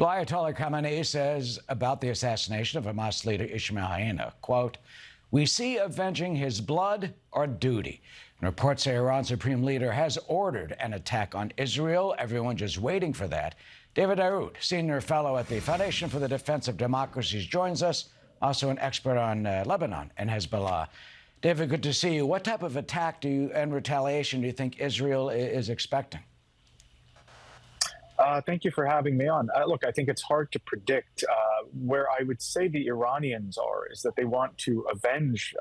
Well, Ayatollah Khamenei says about the assassination of Hamas leader Ismail Haniyeh, quote, "We see avenging his blood our duty." And reports say Iran's supreme leader has ordered an attack on Israel. Everyone just waiting for that. David Daoud, senior fellow at the Foundation for the Defense of Democracies, joins us, also an expert on Lebanon and Hezbollah. David, good to see you. What type of attack and retaliation do you think Israel is expecting? Thank you for having me on. Look, I think it's hard to predict. Where I would say the Iranians are is that they want to avenge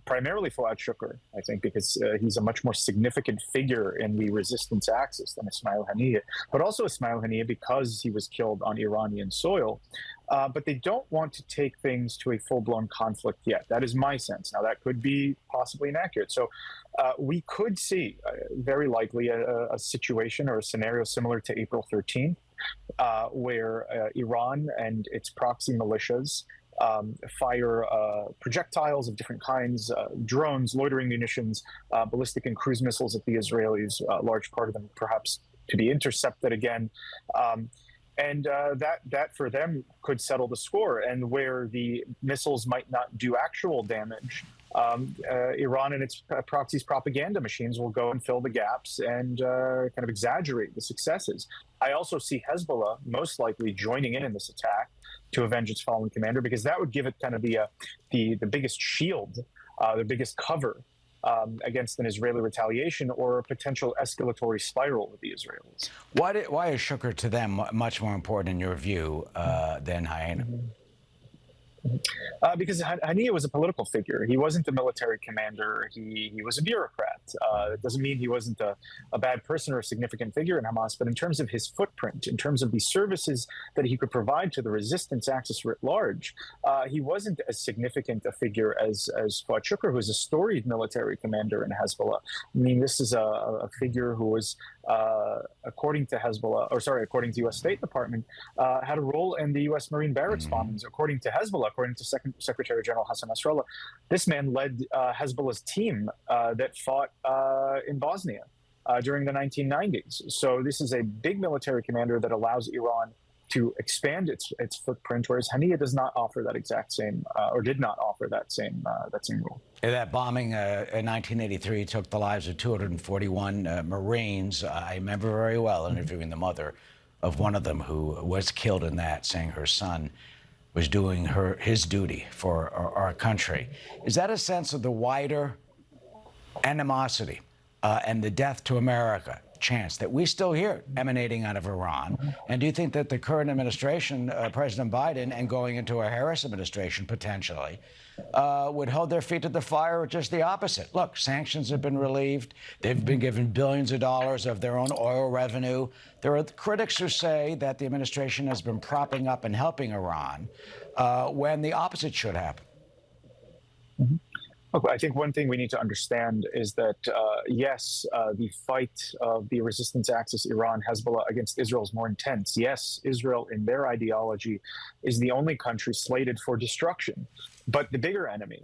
primarily Fuad Shukr, I think, because he's a much more significant figure in the resistance axis than Ismail Haniyeh, but also Ismail Haniyeh because he was killed on Iranian soil. But they don't want to take things to a full-blown conflict yet. That is my sense. Now, that could be possibly inaccurate. So we could see, very likely, a situation or a scenario similar to April 13th, where Iran and its proxy militias fire projectiles of different kinds, drones, loitering munitions, ballistic and cruise missiles at the Israelis, a large part of them perhaps to be intercepted again. And that for them could settle the score. And where the missiles might not do actual damage, Iran and its proxies propaganda machines will go and fill the gaps and kind of exaggerate the successes. I also see Hezbollah most likely joining in this attack to avenge its fallen commander, because that would give it kind of the biggest shield, the biggest cover against an Israeli retaliation or a potential escalatory spiral with the Israelis. Why is Shukr to them much more important in your view than Haniyeh? Because Haniyeh was a political figure. He wasn't a military commander. He was a bureaucrat. It doesn't mean he wasn't a bad person or a significant figure in Hamas, but in terms of his footprint, in terms of the services that he could provide to the resistance axis writ large, he wasn't as significant a figure as Fuad Shukr, who is a storied military commander in Hezbollah. I mean, this is a figure who was, according to according to U.S. State Department, had a role in the U.S. Marine barracks bombings. According to Hezbollah, according to Secretary General Hassan Nasrallah, this man led Hezbollah's team that fought in Bosnia during the 1990s. So this is a big military commander that allows Iran to expand its footprint, whereas Haniyeh does not offer that exact same, or did not offer that same role. That bombing in 1983 took the lives of 241 Marines. I remember very well interviewing the mother of one of them who was killed in that, saying her son was doing his duty for our country. Is that a sense of the wider animosity and the death to America chance that we still hear emanating out of Iran? And do you think that the current administration, President Biden, and going into a Harris administration potentially, would hold their feet to the fire, or just the opposite? Look, sanctions have been relieved. They've been given billions of dollars of their own oil revenue. There are critics who say that the administration has been propping up and helping Iran when the opposite should happen. Look, I think one thing we need to understand is that, yes, the fight of the resistance axis, Iran, Hezbollah, against Israel is more intense. Yes, Israel, in their ideology, is the only country slated for destruction. But the bigger enemy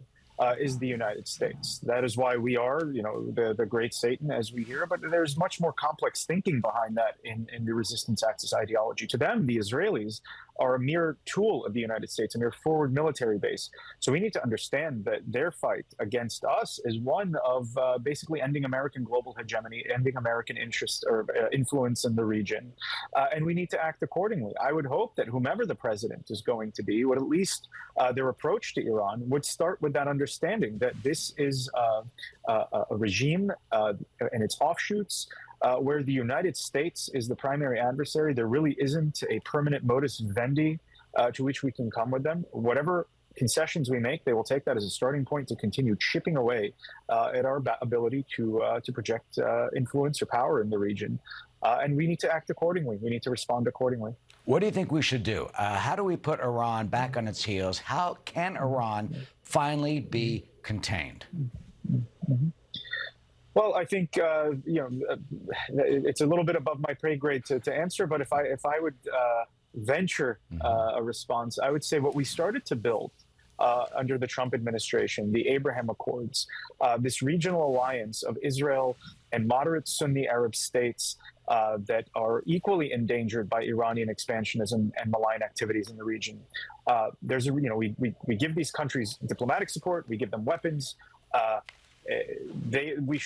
is the United States. That is why we are, the great Satan, as we hear. But there's much more complex thinking behind that in the resistance axis ideology. To them, the Israelis are a mere tool of the United States, a mere forward military base. So we need to understand that their fight against us is one of basically ending American global hegemony, ending American interest or influence in the region. And we need to act accordingly. I would hope that whomever the president is going to be, would at least their approach to Iran would start with that understanding that this is a regime and its offshoots where the United States is the primary adversary. There really isn't a permanent modus vivendi to which we can come with them. Whatever concessions we make, they will take that as a starting point to continue chipping away at our ability to project influence or power in the region. And we need to act accordingly. We need to respond accordingly. What do you think we should do? How do we put Iran back on its heels? How can Iran finally be contained? Well, I think it's a little bit above my pay grade to answer, but if I would venture a response, I would say what we started to build under the Trump administration, the Abraham Accords, this regional alliance of Israel, and moderate Sunni Arab states that are equally endangered by Iranian expansionism and malign activities in the region. We give these countries diplomatic support, we give them weapons.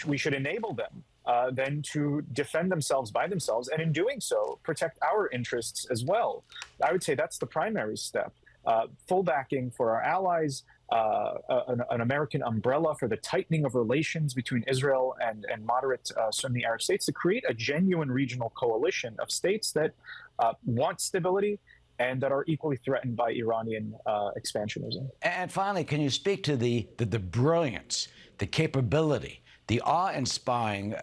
We should enable them then to defend themselves by themselves, and in doing so, protect our interests as well. I would say that's the primary step. Full backing for our allies, an American umbrella for the tightening of relations between Israel and moderate Sunni Arab states to create a genuine regional coalition of states that want stability and that are equally threatened by Iranian expansionism. And finally, can you speak to the brilliance, the capability, the awe-inspiring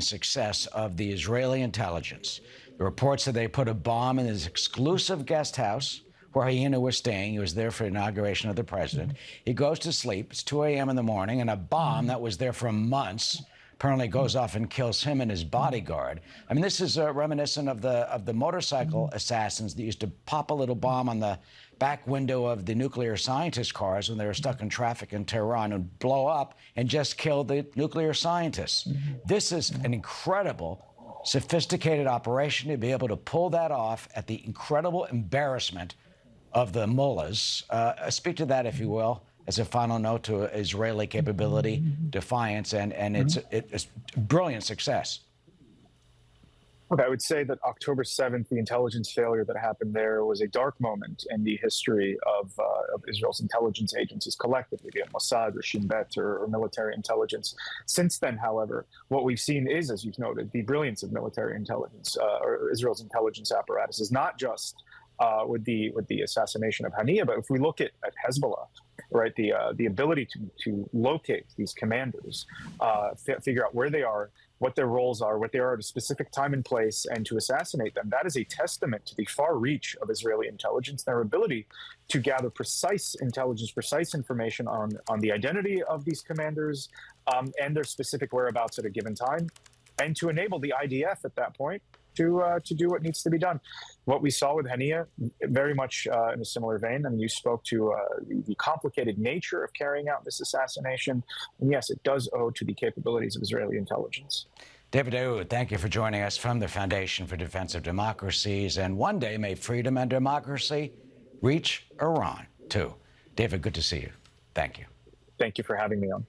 success of the Israeli intelligence? The reports that they put a bomb in his exclusive guest house where Hyena was staying. He was there for the inauguration of the president. He goes to sleep. It's 2 a.m. in the morning, and a bomb that was there for months apparently goes off and kills him and his bodyguard. I mean, this is reminiscent of the motorcycle assassins that used to pop a little bomb on the back window of the nuclear scientist cars when they were stuck in traffic in Tehran and blow up and just kill the nuclear scientists. This is an incredible, sophisticated operation to be able to pull that off at the incredible embarrassment of the mullahs. Speak to that, if you will, as a final note to Israeli capability, defiance, and it's brilliant success. Look, I would say that October 7th, the intelligence failure that happened there was a dark moment in the history of Israel's intelligence agencies collectively, be it Mossad or Shin Bet or military intelligence. Since then, however, what we've seen is, as you've noted, the brilliance of military intelligence, or Israel's intelligence apparatus, is not just with the assassination of Haniya, but if we look at Hezbollah, right, the ability to locate these commanders, figure out where they are, what their roles are, what they are at a specific time and place, and to assassinate them, that is a testament to the far reach of Israeli intelligence, their ability to gather precise intelligence, precise information on the identity of these commanders and their specific whereabouts at a given time, and to enable the IDF at that point to do what needs to be done. What we saw with Haniya, very much in a similar vein, and you spoke to the complicated nature of carrying out this assassination. And yes, it does owe to the capabilities of Israeli intelligence. David Daoud, thank you for joining us from the Foundation for Defense of Democracies. And one day, may freedom and democracy reach Iran, too. David, good to see you. Thank you. Thank you for having me on.